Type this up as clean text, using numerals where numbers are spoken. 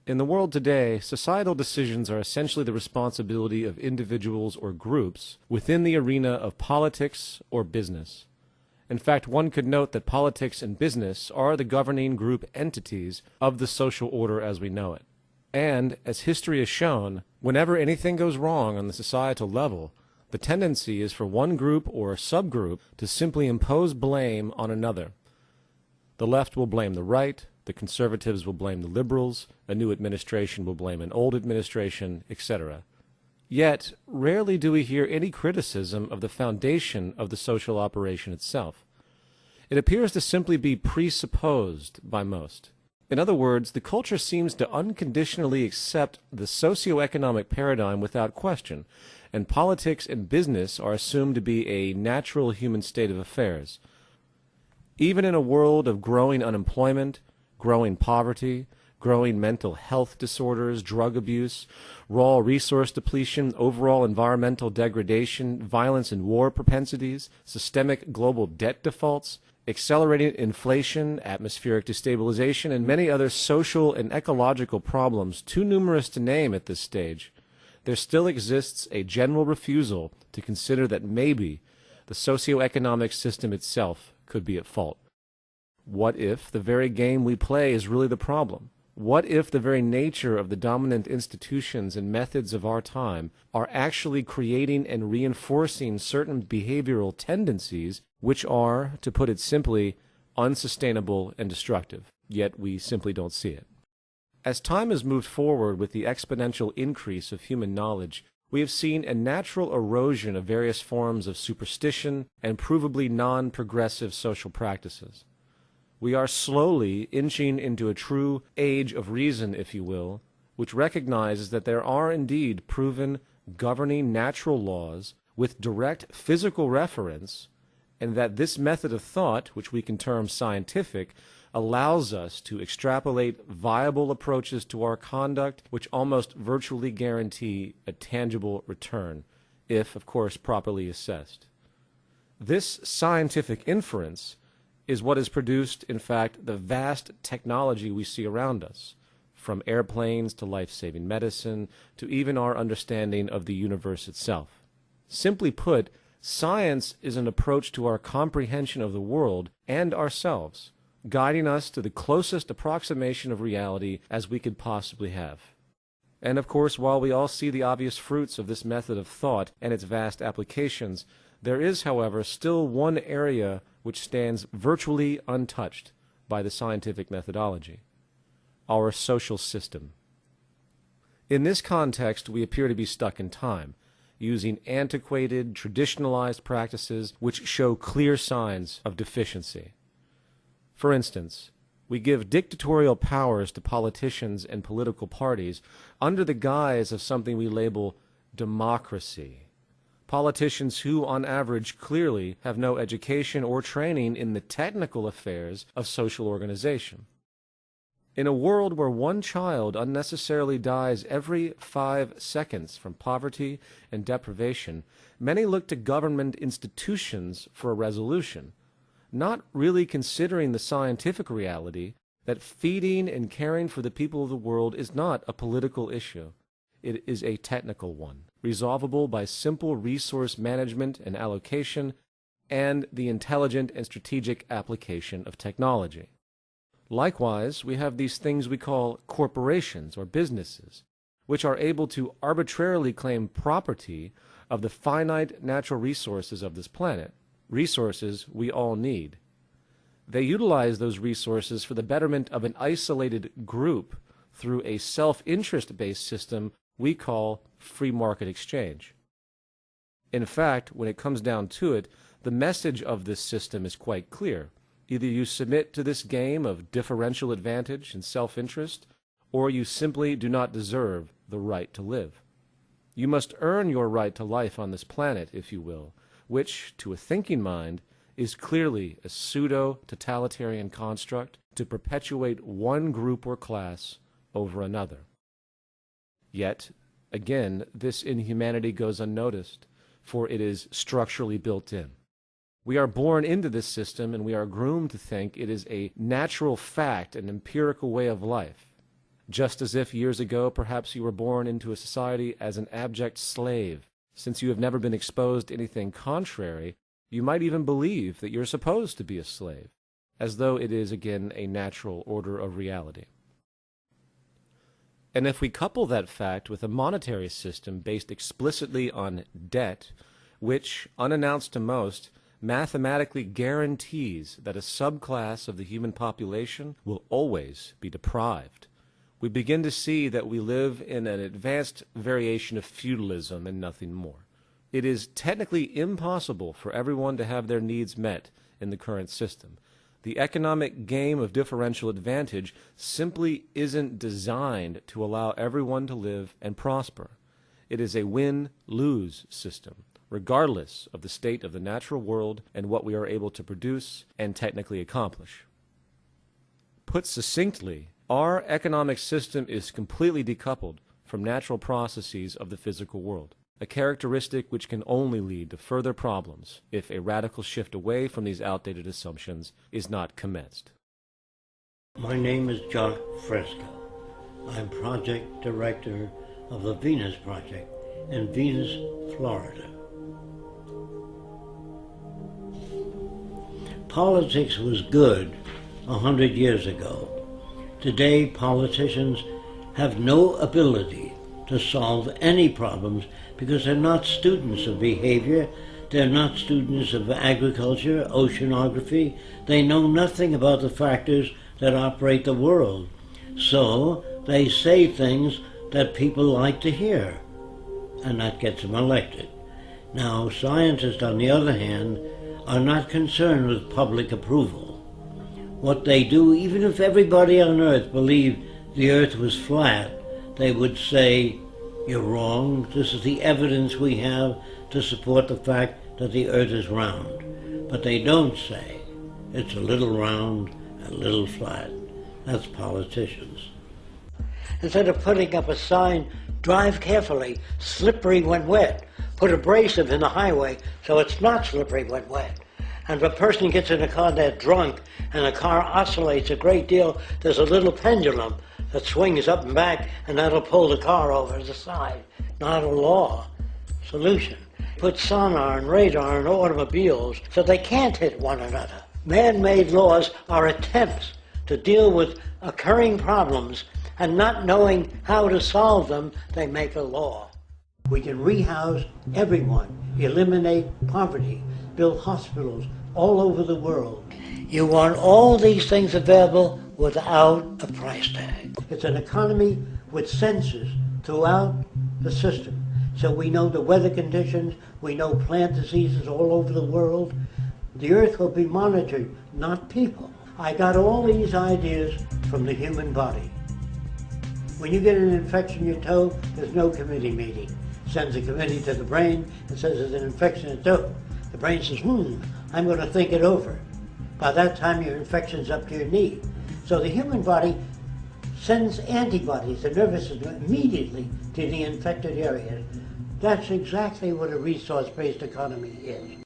In the world today, societal decisions are essentially the responsibility of individuals or groups within the arena of politics or business. In fact, one could note that politics and business are the governing group entities of the social order as we know it. And, as history has shown, whenever anything goes wrong on the societal level, the tendency is for one group or subgroup to simply impose blame on another. The left will blame the right, the conservatives will blame the liberals, a new administration will blame an old administration, etc. Yet, rarely do we hear any criticism of the foundation of the social operation itself. It appears to simply be presupposed by most. In other words, the culture seems to unconditionally accept the socioeconomic paradigm without question, and politics and business are assumed to be a natural human state of affairs. Even in a world of growing unemployment, growing poverty, growing mental health disorders, drug abuse, raw resource depletion, overall environmental degradation, violence and war propensities, systemic global debt defaults, accelerating inflation, atmospheric destabilization, and many other social and ecological problems too numerous to name at this stage, there still exists a general refusal to consider that maybe the socioeconomic system itself could be at fault. What if the very game we play is really the problem? What if the very nature of the dominant institutions and methods of our time are actually creating and reinforcing certain behavioral tendencies which are, to put it simply, unsustainable and destructive, yet we simply don't see it? As time has moved forward with the exponential increase of human knowledge, we have seen a natural erosion of various forms of superstition and provably non-progressive social practices. We are slowly inching into a true age of reason, if you will, which recognizes that there are indeed proven governing natural laws with direct physical reference, and that this method of thought, which we can term scientific, allows us to extrapolate viable approaches to our conduct which almost virtually guarantee a tangible return, if, of course, properly assessed. This scientific inference is what has produced, in fact, the vast technology we see around us, from airplanes to life-saving medicine to even our understanding of the universe itself. Simply put, science is an approach to our comprehension of the world and ourselves, guiding us to the closest approximation of reality as we could possibly have. And of course, while we all see the obvious fruits of this method of thought and its vast applications, there is, however, still one area which stands virtually untouched by the scientific methodology: our social system. In this context, we appear to be stuck in time, using antiquated, traditionalized practices which show clear signs of deficiency. For instance, we give dictatorial powers to politicians and political parties under the guise of something we label democracy. Politicians who, on average, clearly have no education or training in the technical affairs of social organization. In a world where one child unnecessarily dies every 5 seconds from poverty and deprivation, many look to government institutions for a resolution, not really considering the scientific reality that feeding and caring for the people of the world is not a political issue. It is a technical one, resolvable by simple resource management and allocation and the intelligent and strategic application of technology. Likewise, we have these things we call corporations or businesses, which are able to arbitrarily claim property of the finite natural resources of this planet, resources we all need. They utilize those resources for the betterment of an isolated group through a self-interest-based system we call free market exchange. In fact, when it comes down to it, the message of this system is quite clear. Either you submit to this game of differential advantage and self-interest, or you simply do not deserve the right to live. You must earn your right to life on this planet, if you will, which, to a thinking mind, is clearly a pseudo-totalitarian construct to perpetuate one group or class over another. Yet, again, this inhumanity goes unnoticed, for it is structurally built in. We are born into this system, and we are groomed to think it is a natural fact, an empirical way of life. just as if years ago perhaps you were born into a society as an abject slave. Since you have never been exposed to anything contrary, you might even believe that you're supposed to be a slave, as though it is again a natural order of reality. And if we couple that fact with a monetary system based explicitly on debt, which, unannounced to most, mathematically guarantees that a subclass of the human population will always be deprived, we begin to see that we live in an advanced variation of feudalism and nothing more. It is technically impossible for everyone to have their needs met in the current system. The economic game of differential advantage simply isn't designed to allow everyone to live and prosper. It is a win-lose system, regardless of the state of the natural world and what we are able to produce and technically accomplish. Put succinctly, our economic system is completely decoupled from natural processes of the physical world, a characteristic which can only lead to further problems if a radical shift away from these outdated assumptions is not commenced. My name is John Fresco. I'm project director of the Venus Project in Venus, Florida. Politics was good 100 years ago. Today, politicians have no ability to solve any problems because they're not students of behavior, they're not students of agriculture, oceanography, they know nothing about the factors that operate the world. So they say things that people like to hear, and that gets them elected. Now, scientists, on the other hand, are not concerned with public approval. What they do, even if everybody on Earth believed the Earth was flat, they would say, "You're wrong. This is the evidence we have to support the fact that the Earth is round." But they don't say, "It's a little round, a little flat." That's politicians. Instead of putting up a sign, "Drive carefully, slippery when wet," put abrasive in the highway so it's not slippery when wet. And if a person gets in a car, they're drunk, and the car oscillates a great deal, there's a little pendulum that swings up and back, and that'll pull the car over to the side. Not a law. Solution. Put sonar and radar in automobiles so they can't hit one another. Man-made laws are attempts to deal with occurring problems, and not knowing how to solve them, they make a law. We can rehouse everyone, eliminate poverty, build hospitals all over the world. You want all these things available without a price tag. It's an economy with sensors throughout the system. So we know the weather conditions, we know plant diseases all over the world. The Earth will be monitored, not people. I got all these ideas from the human body. When you get an infection in your toe, there's no committee meeting. Sends a committee to the brain and says there's an infection in the toe. The brain says, I'm going to think it over. By that time, your infection's up to your knee. So the human body sends antibodies, the nervous system, immediately to the infected area. That's exactly what a resource-based economy is.